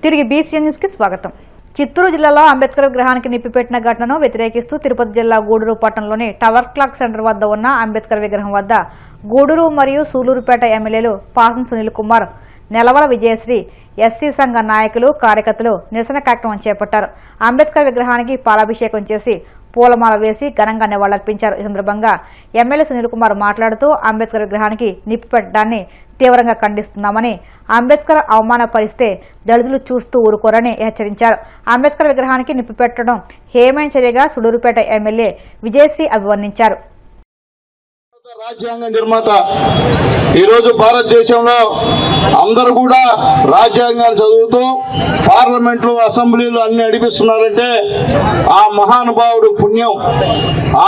తిరిగి BCN news కి స్వాగతం. చిత్తూరు జిల్లాలో అంబేద్కర్ విగ్రహానికి నిప్పిపెట్టిన ఘటనను వ్యతిరేకిస్తూ తిరుపతి జిల్లా గూడూరు పట్టణంలోని టవర్ క్లాక్ సెంటర్ వద్ద ఉన్న అంబేద్కర్ విగ్రహం వద్ద గూడూరు మరియు సూలూరుపేట ఎమ్మెల్యేలు పాసం సునీల్ కుమార్, నెలవల విజయశ్రీ, ఎస్సీ సంఘ నాయకులు, కార్యకర్తలు నిరసన కార్యక్రమం చేపట్టారు. అంబేద్కర్ విగ్రహానికి పాలాభిషేకం చేసి పూలమాల వేసి ఘనంగా నివాళులర్పించారు. ఈ సందర్భంగా ఎమ్మెల్యే సునీల్ కుమార్ మాట్లాడుతూ అంబేద్కర్ విగ్రహానికి నిప్పు పెట్టడాన్ని తీవ్రంగా ఖండిస్తున్నామని, అంబేద్కర్ అవమానపరిస్తే దళితులు చూస్తూ ఊరుకోరని హెచ్చరించారు. అంబేద్కర్ విగ్రహానికి నిప్పు పెట్టడం హేమైన చర్యగా సూలూరుపేట ఎమ్మెల్యే విజయశ్రీ అభివర్ణించారు. రాజ్యాంగ నిర్మాత ఈరోజు భారతదేశంలో అందరూ కూడా రాజ్యాంగాన్ని చదువుతూ పార్లమెంట్లు, అసెంబ్లీలు అన్ని నడిపిస్తున్నారంటే ఆ మహానుభావుడు పుణ్యం.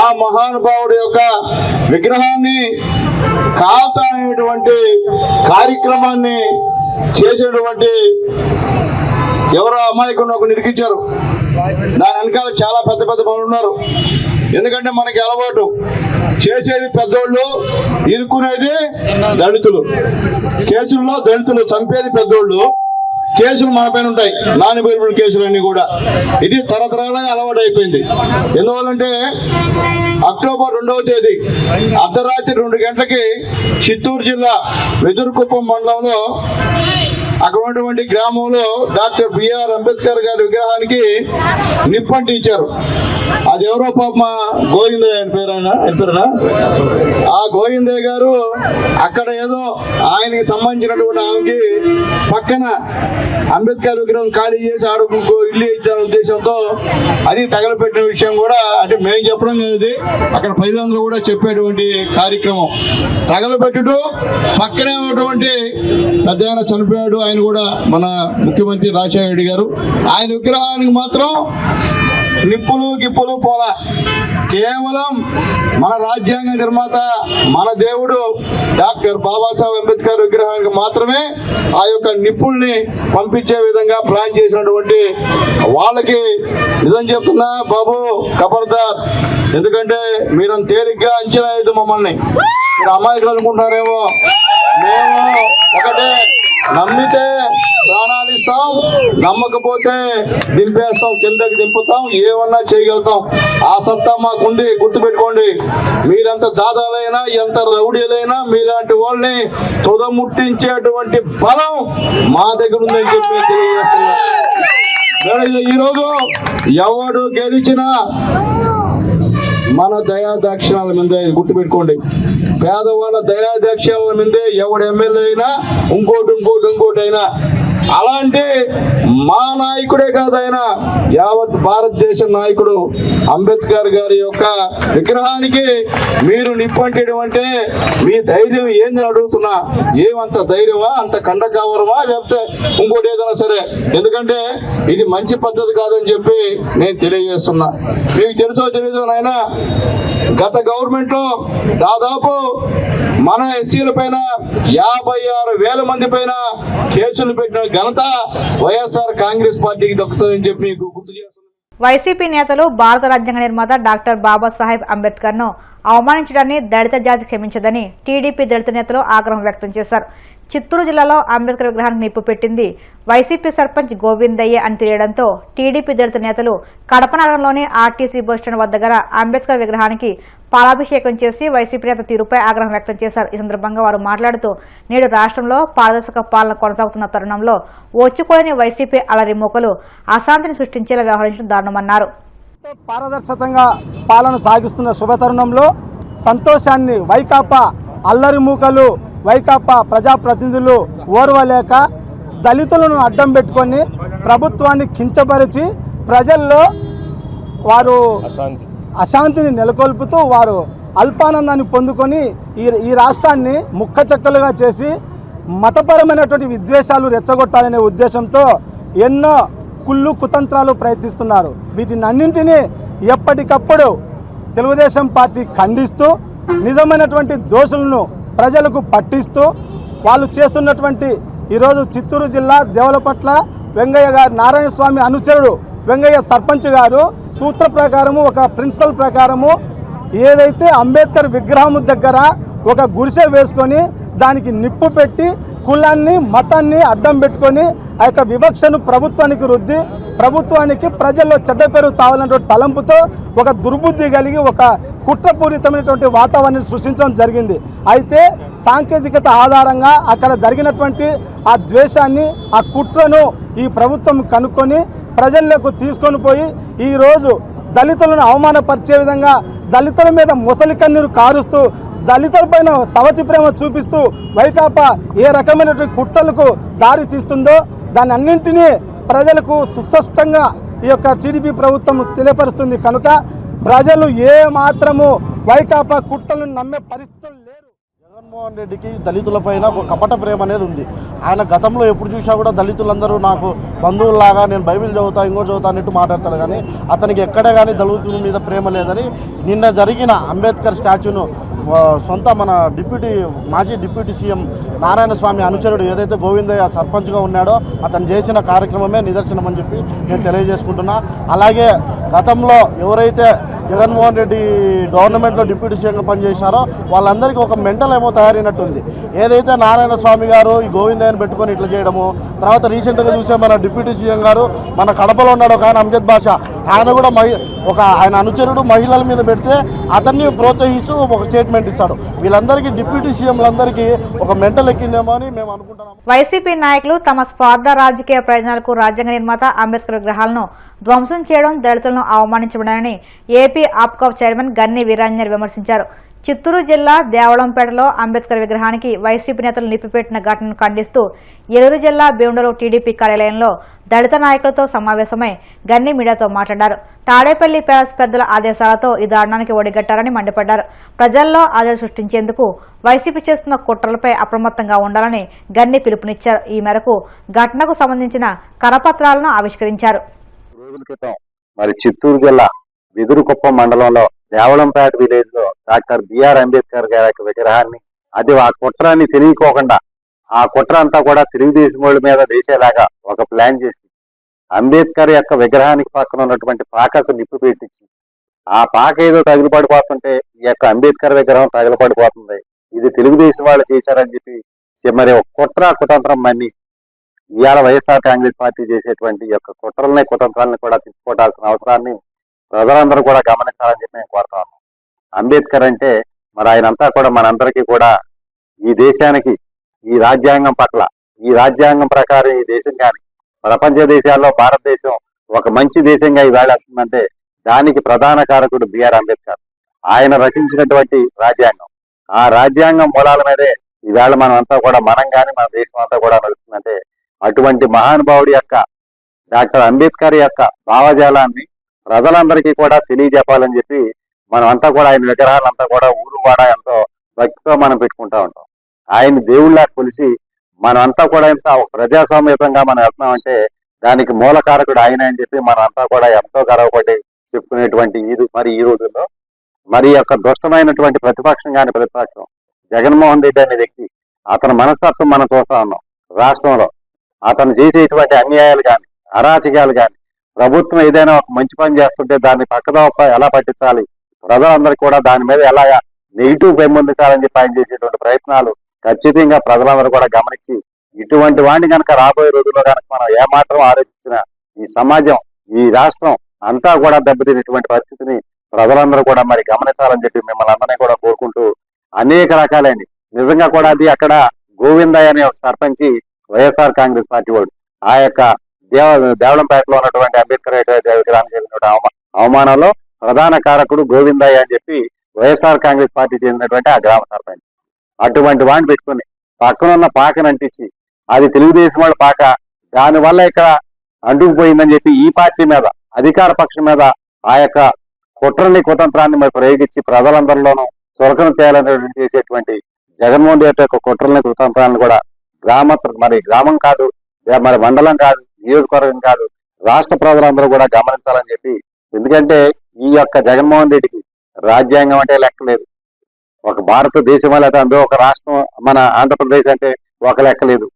ఆ మహానుభావుడు యొక్క విగ్రహాన్ని కాల్తానేటువంటి కార్యక్రమాన్ని చేసేటువంటి ఎవరో అమాయకుడిని ఒక నిరికించారు. దాని వెనకాల చాలా పెద్ద పెద్ద పనులు ఉన్నారు. ఎందుకంటే మనకి అలవాటు చేసేది పెద్దోళ్ళు, ఇరుక్కునేది దళితులు. కేసుల్లో దళితులు, చంపేది పెద్దోళ్ళు, కేసులు మన పైన ఉంటాయి, నాన్ బెయిలబుల్ కేసులు అన్ని కూడా. ఇది తరతరాలుగా అలవాటు అయిపోయింది. ఎందువల్లంటే అక్టోబర్ 2వ తేదీ అర్ధరాత్రి 2 గంటలకి చిత్తూరు జిల్లా వెదురుకుప్పం మండలంలో అక్కడ ఉన్నటువంటి గ్రామంలో డాక్టర్ బిఆర్ అంబేద్కర్ గారి విగ్రహానికి నిప్పంటించారు. అది ఎవరో పాప గోవిందయ్య అని పేరేనా ఆ గోవిందయ్య గారు అక్కడ ఏదో ఆయనకి సంబంధించినటువంటి ఆమెకి పక్కన అంబేద్కర్ విగ్రహం ఖాళీ చేసి ఆడుకు ఇల్లు ఇచ్చిన ఉద్దేశంతో అది తగలపెట్టిన విషయం కూడా, అంటే మేము చెప్పడం కాదు, అక్కడ ప్రజలందరూ కూడా చెప్పేటువంటి కార్యక్రమం. తగలబెట్టుడు పక్కనే ఉన్నటువంటి పెద్ద ఆయన చనిపోయాడు, ఆయన కూడా మన ముఖ్యమంత్రి రాజశేఖర రెడ్డి గారు. ఆయన విగ్రహానికి మాత్రం నిప్పులు గిప్పులు పోలా. కేవలం మన రాజ్యాంగ నిర్మాత, మన దేవుడు డాక్టర్ బాబాసాహెబ్ అంబేద్కర్ విగ్రహానికి మాత్రమే ఆ యొక్క నిప్పుల్ని పంపించే విధంగా ప్లాన్ చేసినటువంటి వాళ్ళకి నిజం చెప్తున్నా బాబు, ఖబర్దార్. ఎందుకంటే మీరు తేలిగ్గా అంచనా వేయద్దు మమ్మల్ని. మీరు అమాయకులు అనుకుంటున్నారేమో. మేము ఒకటే, నమ్మితే ప్రాణాలు ఇస్తాం, నమ్మకపోతే దింపేస్తాం, కిందకి దింపుతాం, ఏమన్నా చేయగలుగుతాం. ఆ సత్తా మాకుంది, గుర్తుపెట్టుకోండి. మీరెంత దాదాలైనా, ఎంత రౌడీలైనా, మీలాంటి వాళ్ళని తుదముట్టించేటువంటి బలం మా దగ్గర ఉందని చెప్పి తెలియజేస్తున్నా. ఈరోజు ఎవడు గెలిచినా మన దయాదాక్షిణాల మీదే, గుర్తుపెట్టుకోండి. పేదవాళ్ళ దయాదాక్షిణాల మీదే ఎవడు ఎమ్మెల్యే అయినా, ఇంకోటి అయినా. అలాంటి మా నాయకుడే కాదు ఆయన, యావత్ భారతదేశ నాయకుడు అంబేద్కర్ గారి యొక్క విగ్రహానికి మీరు నిప్పంటడం అంటే మీ ధైర్యం ఏందని అడుగుతున్నా. ఏమంత ధైర్యమా, అంత కండకావరమా, లేకపోతే ఇంకోటి ఏదైనా సరే. ఎందుకంటే ఇది మంచి పద్ధతి కాదని చెప్పి నేను తెలియజేస్తున్నా. మీకు తెలుసో తెలీదో నాయన, గత గవర్నమెంట్ లో దాదాపు మన ఎస్సీల పైన 56,000 మంది పైన కేసులు పెట్టిన ఘనత వైఎస్ఆర్ కాంగ్రెస్ పార్టీకి దక్కుతుందని చెప్పి మీకు గుర్తు చేస్తున్నాను. వైసీపీ నేతలు భారత రాజ్యాంగ నిర్మాత డాక్టర్ బాబాసాహెబ్ అంబేద్కర్ ను అవమానించడాన్ని దళిత జాతి క్షమించదని టీడీపీ దళిత నేతలు ఆగ్రహం వ్యక్తం చేశారు. చిత్తూరు జిల్లాలో అంబేద్కర్ విగ్రహానికి నిప్పు పెట్టింది వైసీపీ సర్పంచ్ గోవిందయ్య అని తెలియడంతో టీడీపీ దళిత నేతలు కడప నగరంలోని ఆర్టీసీ బస్టాండ్ వద్ద గల అంబేద్కర్ విగ్రహానికి పాలాభిషేకం చేసి వైసీపీ నేత తీరుపై ఆగ్రహం వ్యక్తం చేశారు. ఈ సందర్భంగా వారు మాట్లాడుతూ, నేడు రాష్ట్రంలో పారదర్శక పాలన కొనసాగుతున్న తరుణంలో వచ్చుకోలేని వైసీపీ అలరి మూకలు అశాంతిని సృష్టించేలా వ్యవహరించడం దారుణమన్నారు. పారదర్శకంగా పాలన సాగిస్తున్న శుభతరుణంలో సంతోషాన్ని వైకాపా అల్లరి మూకలు, వైకాపా ప్రజాప్రతినిధులు ఓర్వలేక దళితులను అడ్డం పెట్టుకొని ప్రభుత్వాన్ని కించపరిచి ప్రజల్లో వారు అశాంతిని నెలకొల్పుతూ వారు అల్పానందాన్ని పొందుకొని ఈ రాష్ట్రాన్ని ముక్కచెక్కలుగా చేసి మతపరమైనటువంటి విద్వేషాలు రెచ్చగొట్టాలనే ఉద్దేశంతో ఎన్నో కుళ్ళు కుతంత్రాలు ప్రయత్నిస్తున్నారు. వీటిని అన్నింటినీ ఎప్పటికప్పుడు తెలుగుదేశం పార్టీ ఖండిస్తూ నిజమైనటువంటి దోషులను ప్రజలకు పట్టిస్తూ వాళ్ళు చేస్తున్నటువంటి ఈరోజు చిత్తూరు జిల్లా దేవులపట్ల వెంగయ్య గారు, నారాయణ స్వామి అనుచరుడు వెంగయ్య సర్పంచ్ గారు సూత్ర ప్రకారము, ఒక ప్రిన్సిపల్ ప్రకారము ఏదైతే అంబేద్కర్ విగ్రహం దగ్గర ఒక గుడిసె వేసుకొని దానికి నిప్పు పెట్టి కులాన్ని మతాన్ని అడ్డం పెట్టుకొని ఆ యొక్క వివక్షను ప్రభుత్వానికి రుద్ది ప్రభుత్వానికి ప్రజల్లో చెడ్డ పేరు తావాలన్నటువంటి తలంపుతో ఒక దుర్బుద్ధి కలిగి ఒక కుట్రపూరితమైనటువంటి వాతావరణాన్ని సృష్టించడం జరిగింది. అయితే సాంకేతికత ఆధారంగా అక్కడ జరిగినటువంటి ఆ ద్వేషాన్ని ఆ కుట్రను ఈ ప్రభుత్వం కనుక్కొని ప్రజల్లోకి తీసుకొని పోయి ఈరోజు దళితులను అవమానపరిచే విధంగా దళితుల మీద ముసలి కన్నీరు కారుస్తూ దళితులపైన సవతి ప్రేమ చూపిస్తూ వైకాపా ఏ రకమైనటువంటి కుట్రలకు దారి తీస్తుందో దాని అన్నింటినీ ప్రజలకు సుస్పష్టంగా ఈ యొక్క టీడీపీ ప్రభుత్వం తెలియపరుస్తుంది. కనుక ప్రజలు ఏ మాత్రము వైకాపా కుట్రలను నమ్మే పరిస్థితులు లేరు. జగన్మోహన్ రెడ్డికి దళితులపైన ఒక కపట ప్రేమ అనేది ఉంది. ఆయన గతంలో ఎప్పుడు చూసినా కూడా దళితులందరూ నాకు బంధువుల్లాగా, నేను బైబిల్ చదువుతా ఇంకో చదువుతా అన్నట్టు మాట్లాడతాడు. కానీ అతనికి ఎక్కడే కానీ దళితుల మీద ప్రేమ లేదని నిన్న జరిగిన అంబేద్కర్ స్టాచ్యూను సొంత మన మాజీ డిప్యూటీ సీఎం నారాయణ స్వామి అనుచరుడు ఏదైతే గోవిందయ్య సర్పంచ్గా ఉన్నాడో అతను చేసిన కార్యక్రమమే నిదర్శనం అని చెప్పి నేను తెలియజేసుకుంటున్నా. అలాగే గతంలో ఎవరైతే జగన్మోహన్ రెడ్డి గవర్నమెంట్లో డిప్యూటీ సీఎంగా పనిచేశారో వాళ్ళందరికీ ఒక మెంటల్ ఏమో తయారైనట్టుంది. ఏదైతే నారాయణ స్వామి గారు ఈ గోవిందయ్యను పెట్టుకొని ఇట్లా చేయడము, తర్వాత రీసెంట్గా చూసే మన డిప్యూటీ సీఎం గారు మన కడపలో ఉన్నాడు ఒక ఆయన అంజద్ బాషా, ఆయన కూడా ఆయన అనుచరుడు మహిళల మీద పెడితే అతన్ని ప్రోత్సహిస్తూ ఒక స్టేట్మెంట్ ఇస్తాడు. వీళ్ళందరికీ డిప్యూటీ సీఎంలందరికీ ఒక మెంటల్ ఎక్కిందేమో అని మేము అనుకుంటున్నాం. వైసీపీ నాయకులు తమ స్వార్థ రాజకీయ ప్రయోజనాలకు రాజ్యాంగ నిర్మాత అంబేద్కర్ విగ్రహాలను ధ్వంసం చేయడం, దళితులను అవమానించబడాలని ఏపీ ఆప్కాబ్ చైర్మన్ గన్ని వీరాంజనేయులు విమర్శించారు. చిత్తూరు జిల్లా దేవళంపేటలో అంబేద్కర్ విగ్రహానికి వైసీపీ నేతలు నిప్పిపెట్టిన ఘటనను ఖండిస్తూ ఏలూరు జిల్లా భీమడోలు టీడీపీ కార్యాలయంలో దళిత నాయకులతో సమావేశమై గన్ని మీడియాతో మాట్లాడారు. తాడేపల్లి ప్యాలెస్ పెద్దల ఆదేశాలతో ఈ దారుణానికి ఒడిగట్టారని మండిపడ్డారు. ప్రజల్లో ఆదరణ సృష్టించేందుకు వైసీపీ చేస్తున్న కుట్రలపై అప్రమత్తంగా ఉండాలని గన్ని పిలుపునిచ్చారు. ఈ మేరకు ఘటనకు సంబంధించిన కరపత్రాలను ఆవిష్కరించారు. రోజుల క్రితం మరి చిత్తూరు జిల్లా విదురుకుప్పం మండలంలో దేవళంపేట విలేజ్ లో డాక్టర్ బిఆర్ అంబేద్కర్ గారి యొక్క విగ్రహాన్ని ఆ కుట్రాన్ని తెలియకోకుండా ఆ కుట్ర అంతా కూడా తెలుగుదేశం వాళ్ళ మీద వేసేలాగా ఒక ప్లాన్ చేసి అంబేద్కర్ యొక్క విగ్రహానికి పక్కన ఉన్నటువంటి పాకకు నిప్పు పెట్టించి ఆ పాక ఏదో తగిలిపడిపోతుంటే ఈ యొక్క అంబేద్కర్ విగ్రహం తగిలిపడిపోతుంది, ఇది తెలుగుదేశం వాళ్ళు చేశారని చెప్పి మరి ఒక కుతంత్రం మన్ని ఇవాళ వైఎస్ఆర్ కాంగ్రెస్ పార్టీ చేసేటువంటి యొక్క కుతంత్రాలని కూడా తిప్పుకోవాల్సిన అవసరాన్ని ప్రజలందరూ కూడా గమనించాలని చెప్పి నేను కోరుతా ఉన్నాను. అంబేద్కర్ అంటే మరి ఆయనంతా కూడా మనందరికీ కూడా ఈ దేశానికి, ఈ రాజ్యాంగం పట్ల, ఈ రాజ్యాంగం ప్రకారం ఈ దేశం కానీ ప్రపంచ దేశాల్లో భారతదేశం ఒక మంచి దేశంగా ఈవేళ వస్తుందంటే దానికి ప్రధాన కారకుడు బిఆర్ అంబేద్కర్. ఆయన రచించినటువంటి రాజ్యాంగం, ఆ రాజ్యాంగం మూలాల మీదే ఈవేళ మనం అంతా కూడా మనం కానీ మన దేశం అంతా కూడా నడుస్తుందంటే అటువంటి మహానుభావుడి యొక్క డాక్టర్ అంబేద్కర్ యొక్క భావజాలాన్ని ప్రజలందరికీ కూడా తెలియజెప్పాలని చెప్పి మనం అంతా కూడా ఆయన విగ్రహాలంతా కూడా ఊరు వాడ ఎంతో భక్తితో మనం పెట్టుకుంటా ఉంటాం. ఆయన దేవుళ్ళ కొలిసి మనం అంతా కూడా ఎంత ప్రజాస్వామ్యతంగా మనం వెళ్తున్నామంటే దానికి మూలకారకుడు ఆయన అని చెప్పి మనం అంతా కూడా ఎంతో గర్వపడి చెప్పుకునేటువంటి ఈ రోజుల్లో మరి యొక్క దుష్టమైనటువంటి ప్రతిపక్షం కానీ ప్రతిపక్షం జగన్మోహన్ రెడ్డి అనే వ్యక్తి, అతని మనస్తత్వం మనం చూస్తా ఉన్నాం. రాష్ట్రంలో అతను చేసేటువంటి అన్యాయాలు కానీ అరాచకాలు కానీ ప్రభుత్వం ఏదైనా ఒక మంచి పని చేస్తుంటే దాన్ని పక్కదోవ ఎలా పట్టించాలి, ప్రజలందరికీ కూడా దాని మీద ఎలా నెగిటివ్ పెంపొందించాలని చెప్పి ఆయన చేసేటువంటి ప్రయత్నాలు ఖచ్చితంగా ప్రజలందరూ కూడా గమనించి ఇటువంటి వాడిని కనుక రాబోయే రోజుల్లో కనుక మనం ఏమాత్రం ఆలోచించిన ఈ సమాజం, ఈ రాష్ట్రం అంతా కూడా దెబ్బతినేటువంటి పరిస్థితిని ప్రజలందరూ కూడా మరి గమనించాలని చెప్పి మిమ్మల్ని అందరినీ కూడా కోరుకుంటూ అనేక రకాలండి. నిజంగా కూడా అది అక్కడ గోవిందయ్య అనే ఒక సర్పంచి వైఎస్ఆర్ కాంగ్రెస్ పార్టీ వాడు ఆ యొక్క దేవళంపేటలో ఉన్నటువంటి అంబేద్కర్ విగ్రహానికి జరిగిన అవమానంలో ప్రధాన కారకుడు గోవిందయ్య అని చెప్పి వైఎస్ఆర్ కాంగ్రెస్ పార్టీ చెందినటువంటి ఆ గ్రామ సర్పంచ్. అటువంటి వాడిని పెట్టుకుని పక్కనున్న పాకను అంటించి అది తెలుగుదేశం వాళ్ళ పాక, దానివల్ల ఇక్కడ అంటుకుపోయిందని చెప్పి ఈ పార్టీ మీద, అధికార పక్షం మీద ఆ యొక్క కుట్రని మరి ప్రయోగించి ప్రజలందరిలోనూ చురకన చేయాలని చేసేటువంటి జగన్మోహన్ రెడ్డి యొక్క కుట్రల్ని కుతంత్రాలను కూడా గ్రామం కాదు, మరి మండలం కాదు, నియోజకవర్గం కాదు, రాష్ట్ర ప్రజలందరూ కూడా గమనించాలని చెప్పి. ఎందుకంటే ఈ యొక్క జగన్మోహన్ రెడ్డికి రాజ్యాంగం అంటే లెక్కలేదు. ఒక భారతదేశం అయితే అందులో ఒక రాష్ట్రం మన ఆంధ్రప్రదేశ్ అంటే ఒక లెక్కలేదు.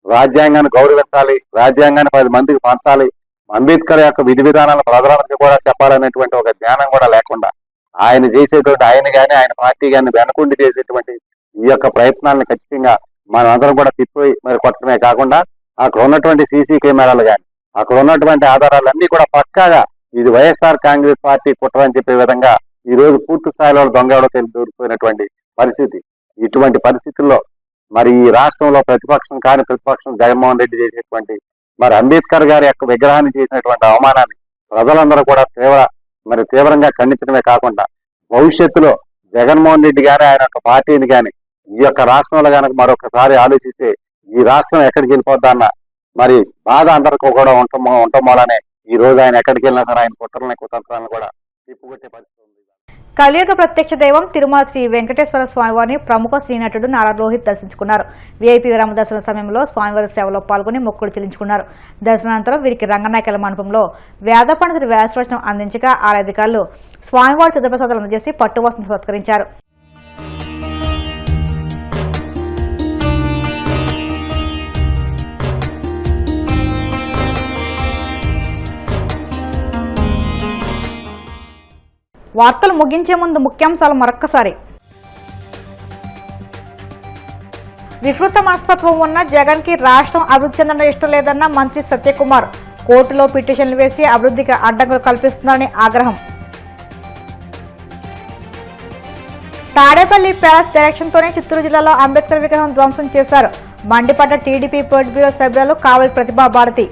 రాజ్యాంగాన్ని గౌరవించాలి, రాజ్యాంగాన్ని 10 మందికి పంచాలి, అంబేద్కర్ యొక్క విధి విధానాలను ప్రజలందరికీ కూడా చెప్పాలనేటువంటి ఒక జ్ఞానం కూడా లేకుండా ఆయన చేసేటువంటి ఆయన కానీ ఆయన పార్టీ కానీ వెనకుండి చేసేటువంటి ఈ యొక్క ప్రయత్నాలను ఖచ్చితంగా మనం అందరం కూడా తిప్పిపోయి మరి కొట్టడమే కాకుండా అక్కడ ఉన్నటువంటి సీసీ కెమెరాలు కానీ అక్కడ ఉన్నటువంటి ఆధారాలన్నీ కూడా పక్కాగా ఇది వైఎస్ఆర్ కాంగ్రెస్ పార్టీ కుట్ర అని చెప్పే విధంగా ఈ రోజు పూర్తి స్థాయిలో దొంగ దూరిపోయినటువంటి పరిస్థితి. ఇటువంటి పరిస్థితుల్లో మరి ఈ రాష్ట్రంలో ప్రతిపక్షం కాని ప్రతిపక్షం జగన్మోహన్ రెడ్డి చేసేటువంటి మరి అంబేద్కర్ గారి యొక్క విగ్రహాన్ని చేసినటువంటి అవమానాన్ని ప్రజలందరూ కూడా తీవ్రంగా ఖండించడమే కాకుండా భవిష్యత్తులో జగన్మోహన్ రెడ్డి గారి ఆయన యొక్క పార్టీని కానీ ఈ యొక్క రాష్ట్రంలో కనుక మరొకసారి ఆలోచిస్తే ఈ రాష్ట్రం ఎక్కడికి వెళ్ళిపోద్దా అన్న మరి బాధ అందరికీ కూడా ఉండటం వల్లనే ఈ రోజు ఆయన ఎక్కడికి వెళ్ళినా సరే ఆయన కుట్రలని కుతంత్రాలను కూడా తిప్పుకొట్టే పరిస్థితి ఉంది. కలియుగ ప్రత్యక్ష దైవం తిరుమల శ్రీ వెంకటేశ్వర స్వామివారిని ప్రముఖ శ్రీనటుడు నారా రోహిత్ దర్శించుకున్నారు. వీఐపీ విరామ దర్శన సమయంలో స్వామివారి సేవలో పాల్గొని మొక్కులు చెల్లించుకున్నారు. దర్శనానంతరం వీరికి రంగనాయకుల మండపంలో వేద పండితుడి వ్యాసవచనం అందించగా ఆలయ అధికారులు స్వామివారి సిద్ధప్రసాదాలు అందజేసి పట్టు వస్త్రం సత్కరించారు. వార్తలు ముగించే ముందు ముఖ్యాంశాలు మరొక్కసారి. వికృత మనస్తత్వం ఉన్న జగన్ కి రాష్ట్రం అభివృద్ధి చెందడం ఇష్టం లేదన్న మంత్రి సత్యకుమార్. కోర్టులో పిటిషన్లు వేసి అభివృద్ధికి అడ్డంకులు కల్పిస్తున్నారని ఆగ్రహం. తాడేపల్లి ప్యాలెస్ డైరెక్షన్తోనే చిత్తూరు జిల్లాలో అంబేద్కర్ విగ్రహం ధ్వంసం చేశారు. మండిపడ్డ టీడీపీ పొలిట్ బ్యూరో సభ్యులు కావలి ప్రతిభా భారతి.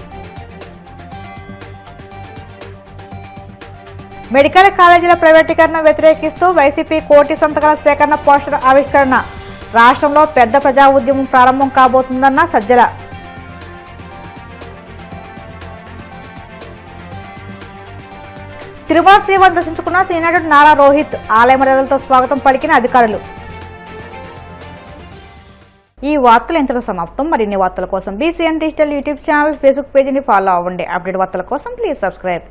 మెడికల్ కాలేజీల ప్రైవేటీకరణ వ్యతిరేకిస్తూ వైసీపీ కోటి సంతకాల సేకరణ పోస్టర్ ఆవిష్కరణ. రాష్ట్రంలో పెద్ద ప్రజా ఉద్యమం ప్రారంభం కాబోతుందన్న సజ్జల. తిరుమల శ్రీవారిని దర్శించుకున్న శ్రీనటుడు నారా రోహిత్. ఆలయ మర్యాదలతో స్వాగతం పలికిన అధికారులు. ఈ వార్తలు ఇంతలో సమాప్తం. మరిన్ని వార్తల కోసం BCN digital YouTube channel, Facebook పేజీని ఫాలో అవ్వండి. అప్డేట్ వార్తల కోసం ప్లీజ్ సబ్స్క్రైబ్.